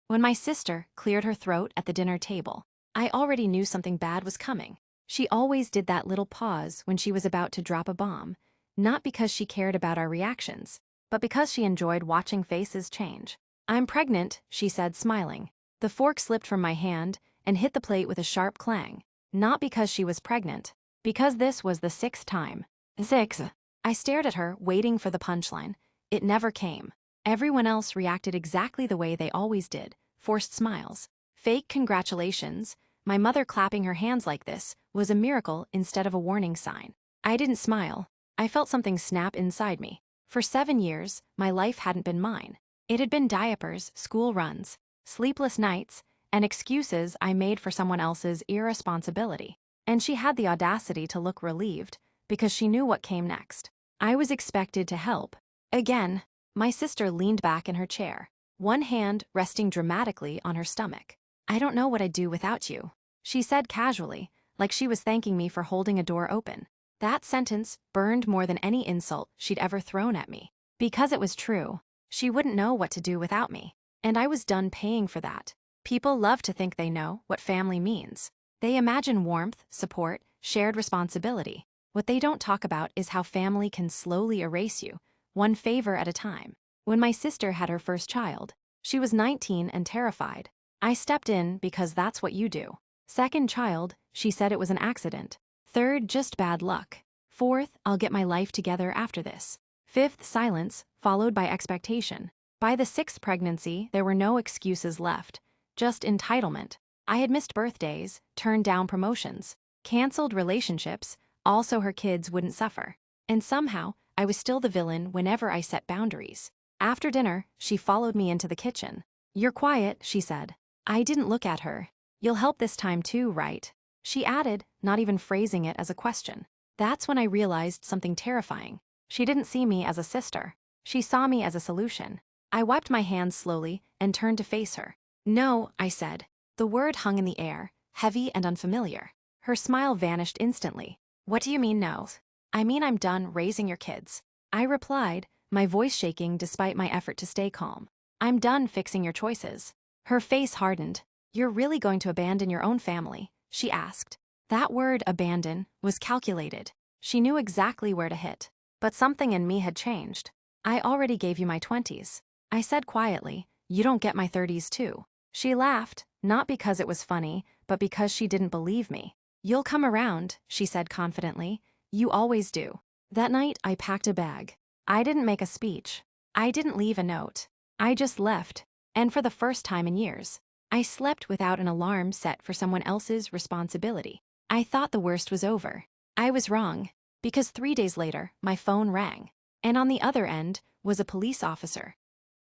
When my sister cleared her throat at the dinner table, I already knew something bad was coming. She always did that little pause when she was about to drop a bomb, not because she cared about our reactions, but because she enjoyed watching faces change. "I'm pregnant," she said, smiling. The fork slipped from my hand and hit the plate with a sharp clang. Not because she was pregnant, because this was the sixth time. Six. I stared at her, waiting for the punchline. It never came. Everyone else reacted exactly the way they always did, forced smiles. Fake congratulations. My mother clapping her hands like this was a miracle instead of a warning sign. I didn't smile. I felt something snap inside me. For 7 years, my life hadn't been mine. It had been diapers, school runs, sleepless nights, and excuses I made for someone else's irresponsibility. And she had the audacity to look relieved, because she knew what came next. I was expected to help. Again. My sister leaned back in her chair, one hand resting dramatically on her stomach. "I don't know what I'd do without you," she said casually, like she was thanking me for holding a door open. That sentence burned more than any insult she'd ever thrown at me. Because it was true. She wouldn't know what to do without me. And I was done paying for that. People love to think they know what family means. They imagine warmth, support, shared responsibility. What they don't talk about is how family can slowly erase you, one favor at a time. When my sister had her first child, she was 19 and terrified. I stepped in because that's what you do. Second child, she said it was an accident. Third, just bad luck. Fourth, I'll get my life together after this. Fifth, silence, followed by expectation. By the sixth pregnancy, there were no excuses left, just entitlement. I had missed birthdays, turned down promotions, canceled relationships, all so her kids wouldn't suffer. And somehow, I was still the villain whenever I set boundaries. After dinner, she followed me into the kitchen. "You're quiet," she said. I didn't look at her. "You'll help this time too, right?" She added, not even phrasing it as a question. That's when I realized something terrifying. She didn't see me as a sister. She saw me as a solution. I wiped my hands slowly and turned to face her. "No," I said. The word hung in the air, heavy and unfamiliar. Her smile vanished instantly. "What do you mean no?" "I mean I'm done raising your kids," I replied, my voice shaking despite my effort to stay calm. "I'm done fixing your choices." Her face hardened. "You're really going to abandon your own family?" she asked. That word, abandon, was calculated. She knew exactly where to hit. But something in me had changed. "I already gave you my 20s. I said quietly, "You don't get my 30s too." She laughed, not because it was funny, but because she didn't believe me. "You'll come around," she said confidently. "You always do." That night, I packed a bag. I didn't make a speech. I didn't leave a note. I just left. And for the first time in years, I slept without an alarm set for someone else's responsibility. I thought the worst was over. I was wrong, because 3 days later, my phone rang. And on the other end was a police officer.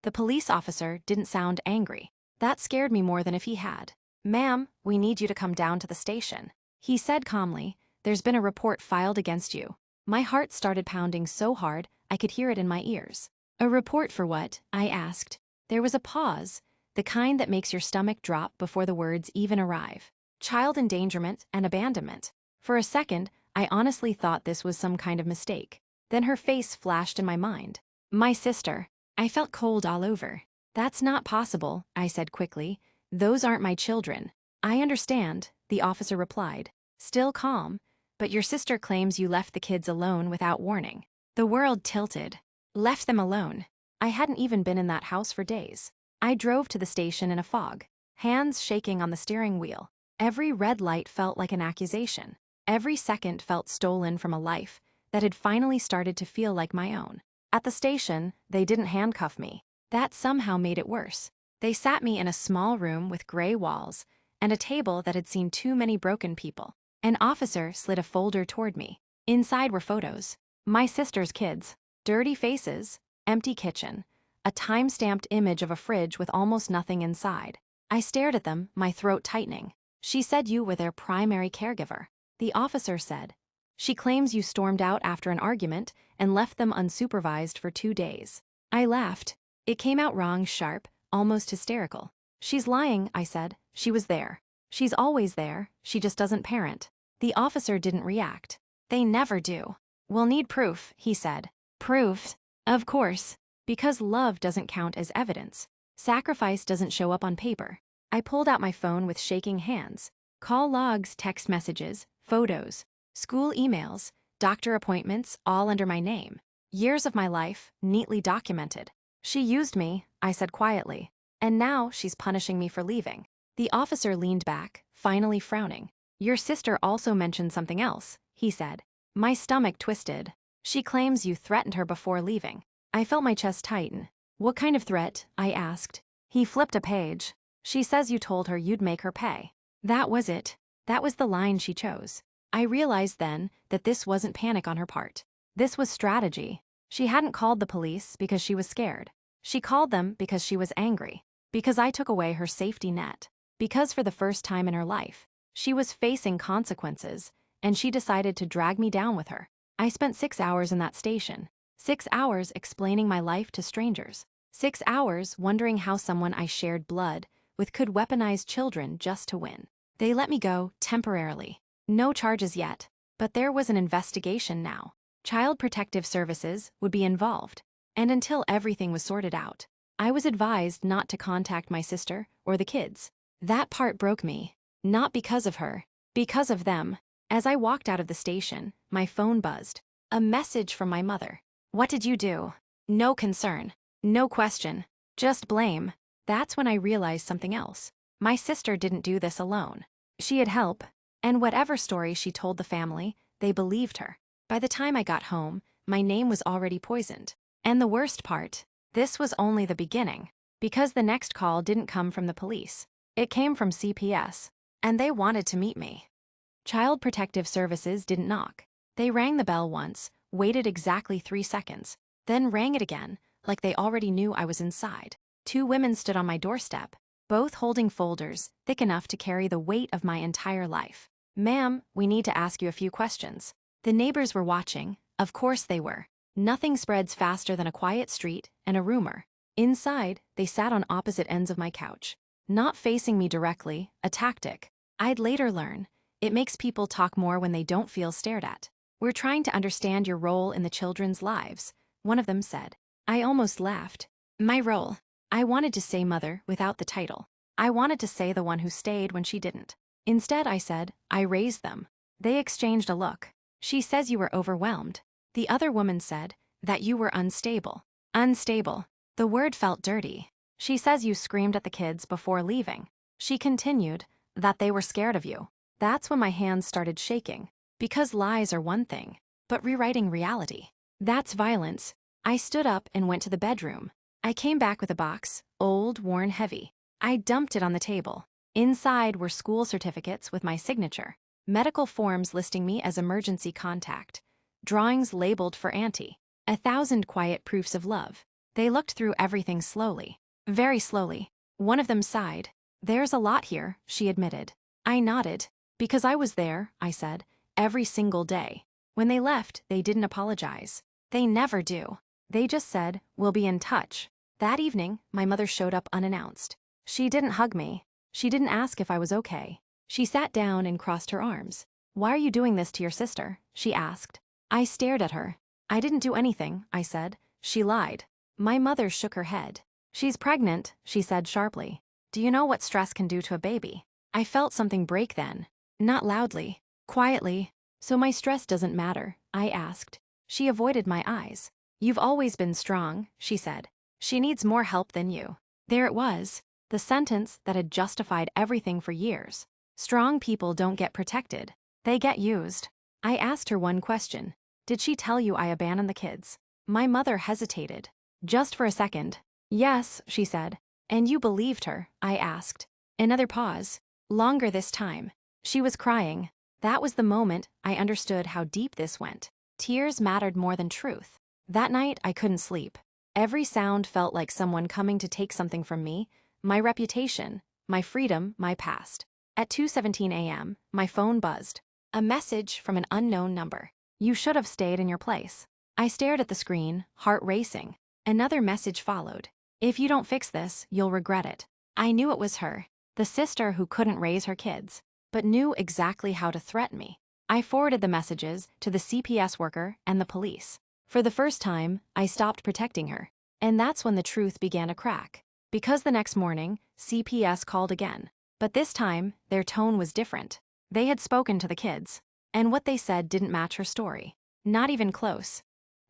The police officer didn't sound angry. That scared me more than if he had. "Ma'am, we need you to come down to the station," he said calmly. "There's been a report filed against you." My heart started pounding so hard I could hear it in my ears. "A report for what?" I asked. There was a pause, the kind that makes your stomach drop before the words even arrive. "Child endangerment and abandonment." For a second, I honestly thought this was some kind of mistake. Then her face flashed in my mind. "My sister." I felt cold all over. "That's not possible," I said quickly. "Those aren't my children." "I understand," the officer replied, still calm, "but your sister claims you left the kids alone without warning." The world tilted. Left them alone. I hadn't even been in that house for days. I drove to the station in a fog, hands shaking on the steering wheel. Every red light felt like an accusation. Every second felt stolen from a life that had finally started to feel like my own. At the station, they didn't handcuff me. That somehow made it worse. They sat me in a small room with gray walls and a table that had seen too many broken people. An officer slid a folder toward me. Inside were photos. My sister's kids. Dirty faces. Empty kitchen. A time-stamped image of a fridge with almost nothing inside. I stared at them, my throat tightening. "She said you were their primary caregiver." The officer said. "She claims you stormed out after an argument and left them unsupervised for 2 days." I laughed. It came out wrong, sharp, almost hysterical. "She's lying," I said. "She was there. She's always there, she just doesn't parent." The officer didn't react. "They never do." "We'll need proof," he said. "Proof?" "Of course. Because love doesn't count as evidence. Sacrifice doesn't show up on paper. I pulled out my phone with shaking hands. Call logs, text messages, photos, school emails, doctor appointments, all under my name. Years of my life, neatly documented. She used me, I said quietly. And now she's punishing me for leaving. The officer leaned back, finally frowning. Your sister also mentioned something else, he said. My stomach twisted. She claims you threatened her before leaving. I felt my chest tighten. What kind of threat? I asked. He flipped a page. She says you told her you'd make her pay. That was it. That was the line she chose. I realized then that this wasn't panic on her part. This was strategy. She hadn't called the police because she was scared. She called them because she was angry. Because I took away her safety net. Because for the first time in her life, she was facing consequences, and she decided to drag me down with her. I spent 6 hours in that station. 6 hours explaining my life to strangers. 6 hours wondering how someone I shared blood with could weaponize children just to win. They let me go, temporarily. No charges yet, but there was an investigation now. Child Protective Services would be involved, and until everything was sorted out, I was advised not to contact my sister or the kids. That part broke me. Not because of her, because of them. As I walked out of the station, my phone buzzed. A message from my mother. What did you do? No concern. No question. Just blame. That's when I realized something else. My sister didn't do this alone. She had help, and whatever story she told the family, they believed her. By the time I got home, my name was already poisoned. And the worst part, this was only the beginning. Because the next call didn't come from the police. It came from CPS, and they wanted to meet me. Child Protective Services didn't knock. They rang the bell once, waited exactly 3 seconds, then rang it again, like they already knew I was inside. 2 women stood on my doorstep, both holding folders thick enough to carry the weight of my entire life. Ma'am, we need to ask you a few questions. The neighbors were watching. Of course they were. Nothing spreads faster than a quiet street and a rumor. Inside, they sat on opposite ends of my couch. Not facing me directly, a tactic. I'd later learn. It makes people talk more when they don't feel stared at. We're trying to understand your role in the children's lives, one of them said. I almost laughed. My role. I wanted to say mother without the title. I wanted to say the one who stayed when she didn't. Instead, I said, I raised them. They exchanged a look. She says you were overwhelmed. The other woman said that you were unstable. Unstable. The word felt dirty. She says you screamed at the kids before leaving. She continued that they were scared of you. That's when my hands started shaking. Because lies are one thing, but rewriting reality, that's violence. I stood up and went to the bedroom. I came back with a box, old, worn, heavy. I dumped it on the table. Inside were school certificates with my signature, medical forms listing me as emergency contact, drawings labeled for auntie, 1,000 quiet proofs of love. They looked through everything slowly, very slowly. One of them sighed. There's a lot here, she admitted. I nodded. Because I was there, I said, every single day. When they left, they didn't apologize. They never do. They just said, we'll be in touch. That evening, my mother showed up unannounced. She didn't hug me. She didn't ask if I was okay. She sat down and crossed her arms. Why are you doing this to your sister? She asked. I stared at her. I didn't do anything, I said. She lied. My mother shook her head. She's pregnant, she said sharply. Do you know what stress can do to a baby? I felt something break then. Not loudly, quietly. So my stress doesn't matter, I asked. She avoided my eyes. You've always been strong, she said. She needs more help than you. There it was, the sentence that had justified everything for years. Strong people don't get protected. They get used. I asked her one question. Did she tell you I abandoned the kids? My mother hesitated. Just for a second. Yes, she said. And you believed her, I asked. Another pause. Longer this time. She was crying. That was the moment I understood how deep this went. Tears mattered more than truth. That night, I couldn't sleep. Every sound felt like someone coming to take something from me, my reputation, my freedom, my past. At 2:17 a.m., my phone buzzed. A message from an unknown number. You should have stayed in your place. I stared at the screen, heart racing. Another message followed. If you don't fix this, you'll regret it. I knew it was her, the sister who couldn't raise her kids, but knew exactly how to threaten me. I forwarded the messages to the CPS worker and the police. For the first time, I stopped protecting her. And that's when the truth began to crack. Because the next morning, CPS called again. But this time, their tone was different. They had spoken to the kids, and what they said didn't match her story. Not even close.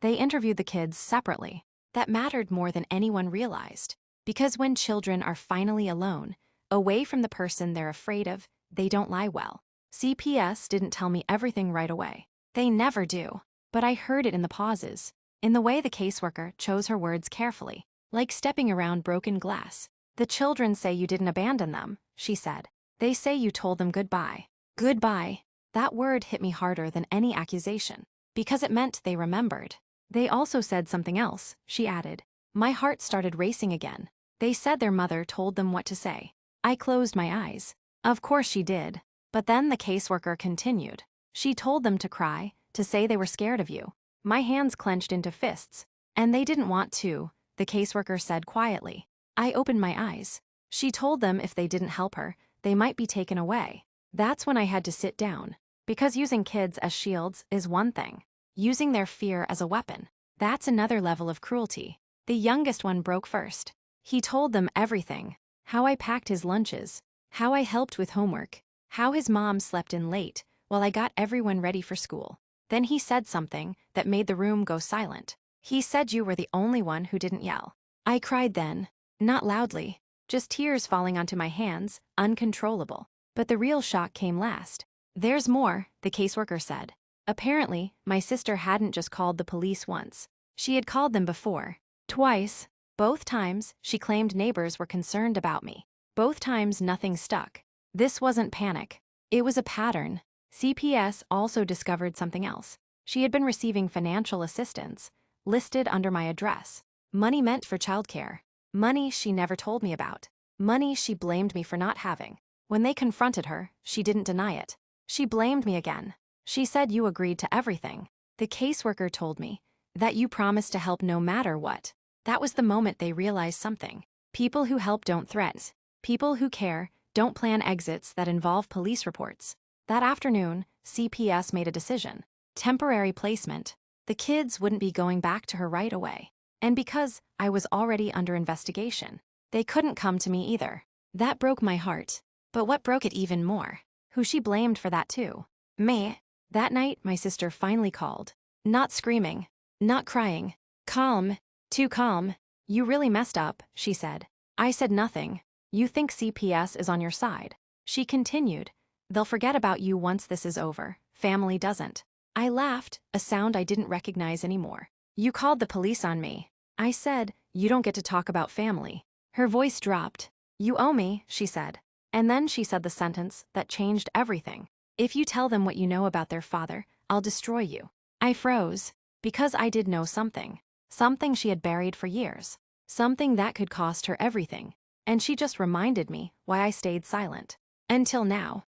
They interviewed the kids separately. That mattered more than anyone realized. Because when children are finally alone, away from the person they're afraid of, they don't lie well. CPS didn't tell me everything right away. They never do. But I heard it in the pauses, in the way the caseworker chose her words carefully, like stepping around broken glass. The children say you didn't abandon them, she said. They say you told them goodbye. Goodbye. That word hit me harder than any accusation, because it meant they remembered. They also said something else, she added. My heart started racing again. They said their mother told them what to say. I closed my eyes. Of course she did. But then the caseworker continued. She told them to cry, to say they were scared of you. My hands clenched into fists. And they didn't want to, the caseworker said quietly. I opened my eyes. She told them if they didn't help her, they might be taken away. That's when I had to sit down. Because using kids as shields is one thing. Using their fear as a weapon, that's another level of cruelty. The youngest one broke first. He told them everything. How I packed his lunches. How I helped with homework. How his mom slept in late while I got everyone ready for school. Then he said something that made the room go silent. He said you were the only one who didn't yell. I cried then. Not loudly. Just tears falling onto my hands, uncontrollable. But the real shock came last. There's more, the caseworker said. Apparently, my sister hadn't just called the police once. She had called them before. Twice. Both times, she claimed neighbors were concerned about me. Both times, nothing stuck. This wasn't panic. It was a pattern. CPS also discovered something else. She had been receiving financial assistance, listed under my address. Money meant for childcare. Money she never told me about. Money she blamed me for not having. When they confronted her, she didn't deny it. She blamed me again. She said you agreed to everything. The caseworker told me that you promised to help no matter what. That was the moment they realized something. People who help don't threaten. People who care don't plan exits that involve police reports. That afternoon, CPS made a decision. Temporary placement. The kids wouldn't be going back to her right away. And because I was already under investigation, they couldn't come to me either. That broke my heart. But what broke it even more? Who she blamed for that too. Me. That night, my sister finally called. Not screaming. Not crying. Calm. Too calm. You really messed up, she said. I said nothing. You think CPS is on your side. She continued. They'll forget about you once this is over. Family doesn't. I laughed, a sound I didn't recognize anymore. You called the police on me. I said, you don't get to talk about family. Her voice dropped. You owe me, she said. And then she said the sentence that changed everything. If you tell them what you know about their father, I'll destroy you. I froze. Because I did know something. Something she had buried for years. Something that could cost her everything. And she just reminded me why I stayed silent. Until now.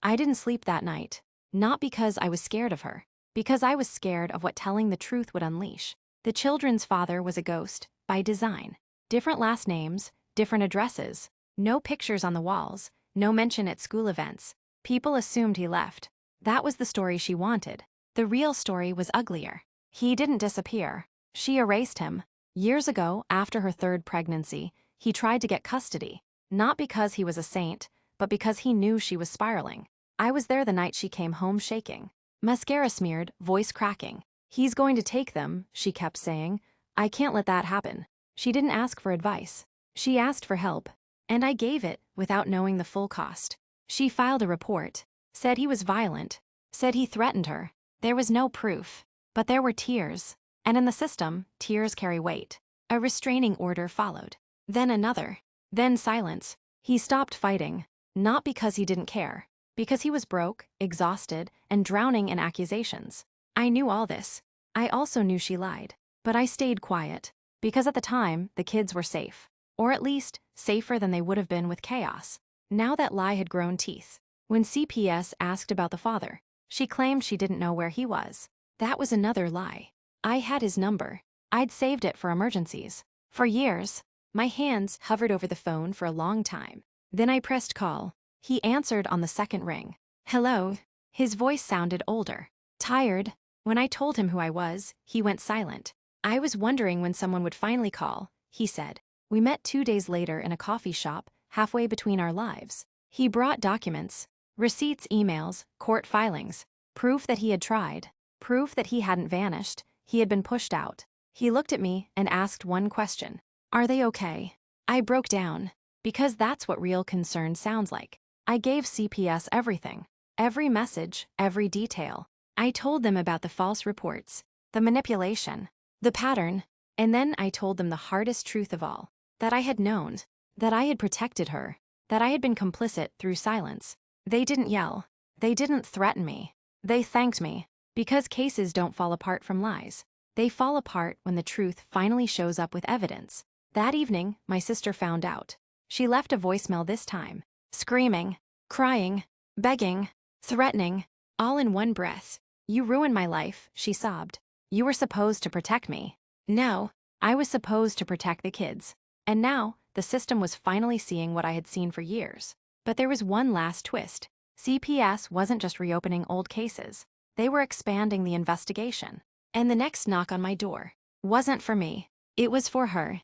I didn't sleep that night. Not because I was scared of her. Because I was scared of what telling the truth would unleash. The children's father was a ghost, by design. Different last names, different addresses. No pictures on the walls, no mention at school events. People assumed he left. That was the story she wanted. The real story was uglier. He didn't disappear. She erased him. Years ago, after her third pregnancy, he tried to get custody. Not because he was a saint, but because he knew she was spiraling. I was there the night she came home shaking. Mascara smeared, voice cracking. He's going to take them, she kept saying. I can't let that happen. She didn't ask for advice. She asked for help. And I gave it without knowing the full cost. She filed a report. Said he was violent. Said he threatened her. There was no proof. But there were tears. And in the system, tears carry weight. A restraining order followed. Then another. Then silence. He stopped fighting. Not because he didn't care. Because he was broke, exhausted, and drowning in accusations. I knew all this. I also knew she lied. But I stayed quiet. Because at the time, the kids were safe. Or at least, safer than they would have been with chaos. Now that lie had grown teeth. When CPS asked about the father, she claimed she didn't know where he was. That was another lie. I had his number. I'd saved it for emergencies. For years. My hands hovered over the phone for a long time. Then I pressed call. He answered on the second ring. Hello. His voice sounded older. Tired. When I told him who I was, he went silent. I was wondering when someone would finally call, he said. We met 2 days later in a coffee shop, halfway between our lives. He brought documents, receipts, emails, court filings, proof that he had tried, proof that he hadn't vanished, he had been pushed out. He looked at me and asked one question. Are they okay? I broke down. Because that's what real concern sounds like. I gave CPS everything. Every message, every detail. I told them about the false reports, the manipulation, the pattern, and then I told them the hardest truth of all. That I had known. That I had protected her. That I had been complicit through silence. They didn't yell. They didn't threaten me. They thanked me. Because cases don't fall apart from lies. They fall apart when the truth finally shows up with evidence. That evening, my sister found out. She left a voicemail this time. Screaming, crying, begging, threatening, all in one breath. You ruined my life, she sobbed. You were supposed to protect me. No, I was supposed to protect the kids. And now, the system was finally seeing what I had seen for years. But there was one last twist. CPS wasn't just reopening old cases. They were expanding the investigation. And the next knock on my door wasn't for me. It was for her.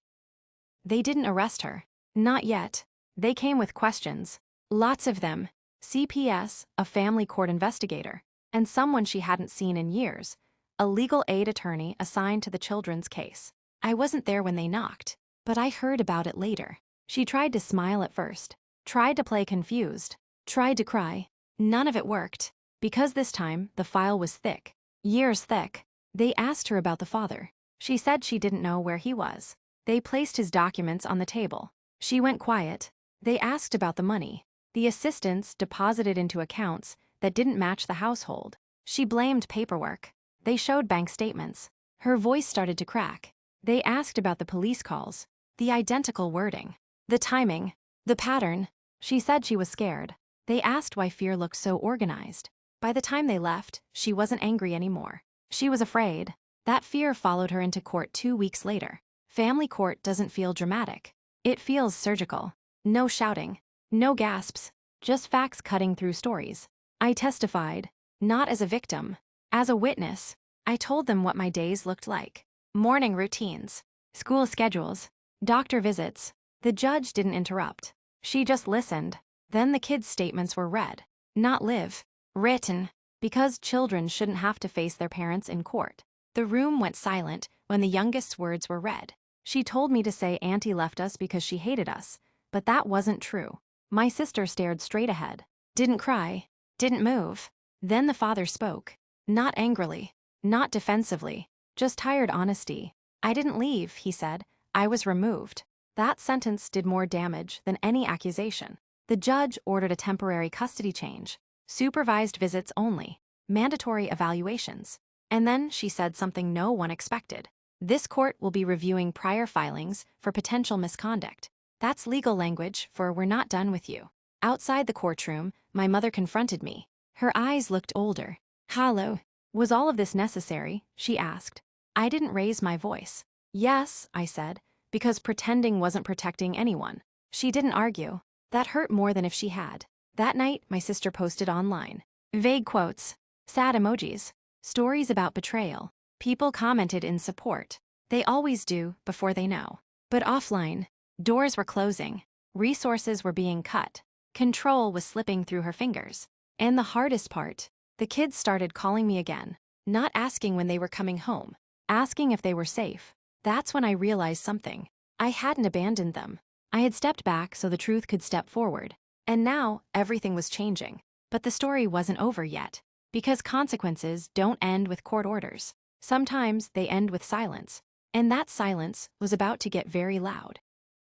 They didn't arrest her. Not yet. They came with questions. Lots of them. CPS, a family court investigator, and someone she hadn't seen in years, a legal aid attorney assigned to the children's case. I wasn't there when they knocked, but I heard about it later. She tried to smile at first, tried to play confused, tried to cry. None of it worked, because this time the file was thick, years thick. They asked her about the father. She said she didn't know where he was. They placed his documents on the table. She went quiet. They asked about the money. The assistants deposited into accounts that didn't match the household. She blamed paperwork. They showed bank statements. Her voice started to crack. They asked about the police calls, the identical wording, the timing, the pattern. She said she was scared. They asked why fear looked so organized. By the time they left, she wasn't angry anymore. She was afraid. That fear followed her into court 2 weeks later. Family court doesn't feel dramatic. It feels surgical. No shouting. No gasps. Just facts cutting through stories. I testified. Not as a victim. As a witness. I told them what my days looked like. Morning routines. School schedules. Doctor visits. The judge didn't interrupt. She just listened. Then the kids' statements were read. Not live. Written. Because children shouldn't have to face their parents in court. The room went silent when the youngest's words were read. She told me to say Auntie left us because she hated us, but that wasn't true. My sister stared straight ahead. Didn't cry. Didn't move. Then the father spoke. Not angrily. Not defensively. Just tired honesty. I didn't leave, he said. I was removed. That sentence did more damage than any accusation. The judge ordered a temporary custody change. Supervised visits only. Mandatory evaluations. And then she said something no one expected. This court will be reviewing prior filings for potential misconduct. That's legal language for we're not done with you. Outside the courtroom, my mother confronted me. Her eyes looked older. Hollow. Was all of this necessary? She asked. I didn't raise my voice. Yes, I said, because pretending wasn't protecting anyone. She didn't argue. That hurt more than if she had. That night, my sister posted online. Vague quotes. Sad emojis. Stories about betrayal. People commented in support. They always do before they know. But offline, doors were closing. Resources were being cut. Control was slipping through her fingers. And the hardest part, the kids started calling me again. Not asking when they were coming home. Asking if they were safe. That's when I realized something. I hadn't abandoned them. I had stepped back so the truth could step forward. And now, everything was changing. But the story wasn't over yet. Because consequences don't end with court orders. Sometimes they end with silence. And that silence was about to get very loud.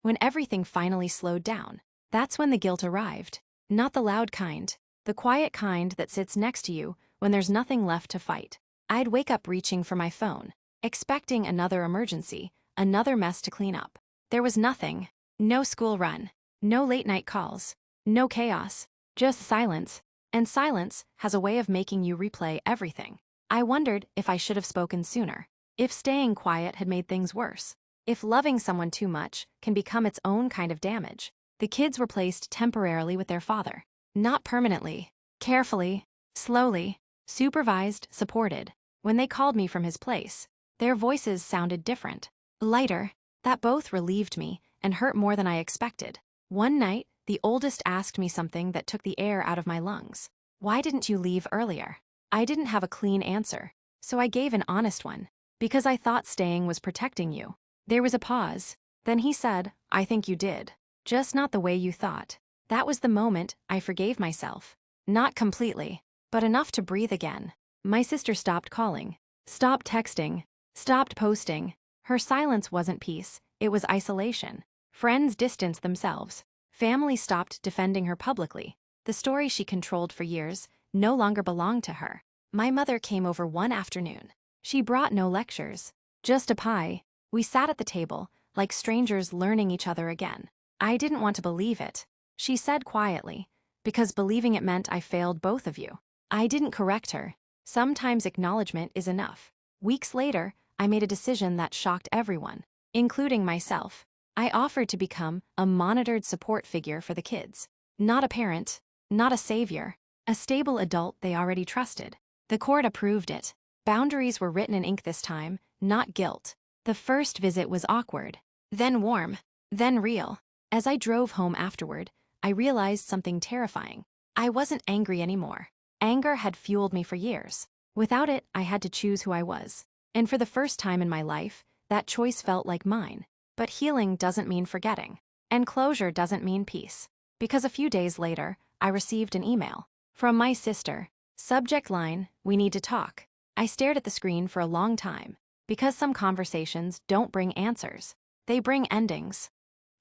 When everything finally slowed down, that's when the guilt arrived. Not the loud kind. The quiet kind that sits next to you when there's nothing left to fight. I'd wake up reaching for my phone, expecting another emergency, another mess to clean up. There was nothing. No school run. No late-night calls. No chaos. Just silence. And silence has a way of making you replay everything. I wondered if I should have spoken sooner. If staying quiet had made things worse. If loving someone too much can become its own kind of damage. The kids were placed temporarily with their father. Not permanently. Carefully. Slowly. Supervised, supported. When they called me from his place, their voices sounded different. Lighter. That both relieved me and hurt more than I expected. One night, the oldest asked me something that took the air out of my lungs. "Why didn't you leave earlier?" I didn't have a clean answer, so I gave an honest one. "Because I thought staying was protecting you." There was a pause. Then he said, "I think you did. Just not the way you thought." That was the moment I forgave myself. Not completely, but enough to breathe again. My sister stopped calling, stopped texting, stopped posting. Her silence wasn't peace, it was isolation. Friends distanced themselves. Family stopped defending her publicly. The story she controlled for years no longer belonged to her. My mother came over one afternoon. She brought no lectures, just a pie. We sat at the table, like strangers learning each other again. I didn't want to believe it. She said quietly, "Because believing it meant I failed both of you." I didn't correct her. Sometimes acknowledgement is enough. Weeks later, I made a decision that shocked everyone, including myself. I offered to become a monitored support figure for the kids. Not a parent, not a savior, a stable adult they already trusted. The court approved it. Boundaries were written in ink this time, not guilt. The first visit was awkward, then warm, then real. As I drove home afterward, I realized something terrifying. I wasn't angry anymore. Anger had fueled me for years. Without it, I had to choose who I was. And for the first time in my life, that choice felt like mine. But healing doesn't mean forgetting. And closure doesn't mean peace. Because a few days later, I received an email from my sister. Subject line, "We need to talk." I stared at the screen for a long time. Because some conversations don't bring answers. They bring endings.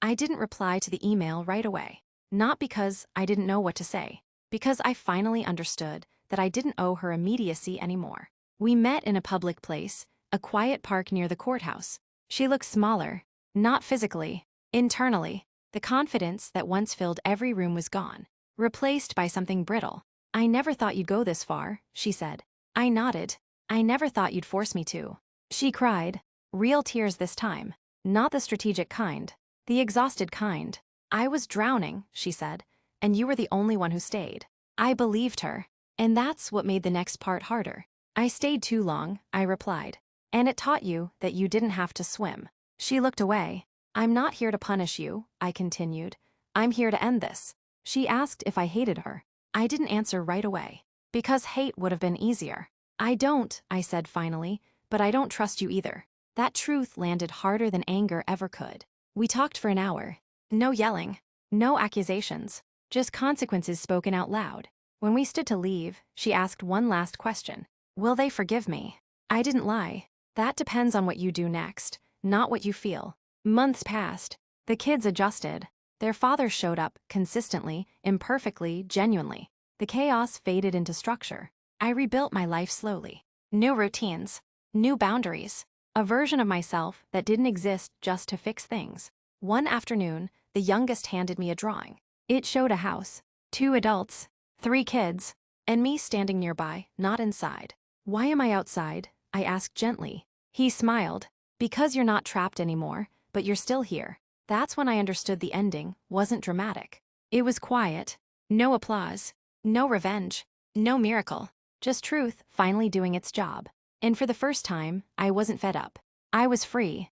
I didn't reply to the email right away. Not because I didn't know what to say. Because I finally understood that I didn't owe her immediacy anymore. We met in a public place, a quiet park near the courthouse. She looked smaller, not physically, internally. The confidence that once filled every room was gone, replaced by something brittle. "I never thought you'd go this far," she said. I nodded. "I never thought you'd force me to." She cried. Real tears this time. Not the strategic kind, the exhausted kind. "I was drowning," she said, "and you were the only one who stayed." I believed her. And that's what made the next part harder. "I stayed too long," I replied. "And it taught you that you didn't have to swim." She looked away. "I'm not here to punish you," I continued. "I'm here to end this." She asked if I hated her. I didn't answer right away. Because hate would have been easier. "I don't," I said finally, "but I don't trust you either." That truth landed harder than anger ever could. We talked for an hour. No yelling. No accusations. Just consequences spoken out loud. When we stood to leave, she asked one last question. "Will they forgive me?" I didn't lie. "That depends on what you do next, not what you feel." Months passed. The kids adjusted. Their father showed up, consistently, imperfectly, genuinely. The chaos faded into structure. I rebuilt my life slowly. New routines. New boundaries. A version of myself that didn't exist just to fix things. One afternoon, the youngest handed me a drawing. It showed a house, 2 adults, 3 kids, and me standing nearby, not inside. "Why am I outside?" I asked gently. He smiled. "Because you're not trapped anymore, but you're still here." That's when I understood the ending wasn't dramatic. It was quiet. No applause. No revenge. No miracle. Just truth finally doing its job. And for the first time, I wasn't fed up. I was free.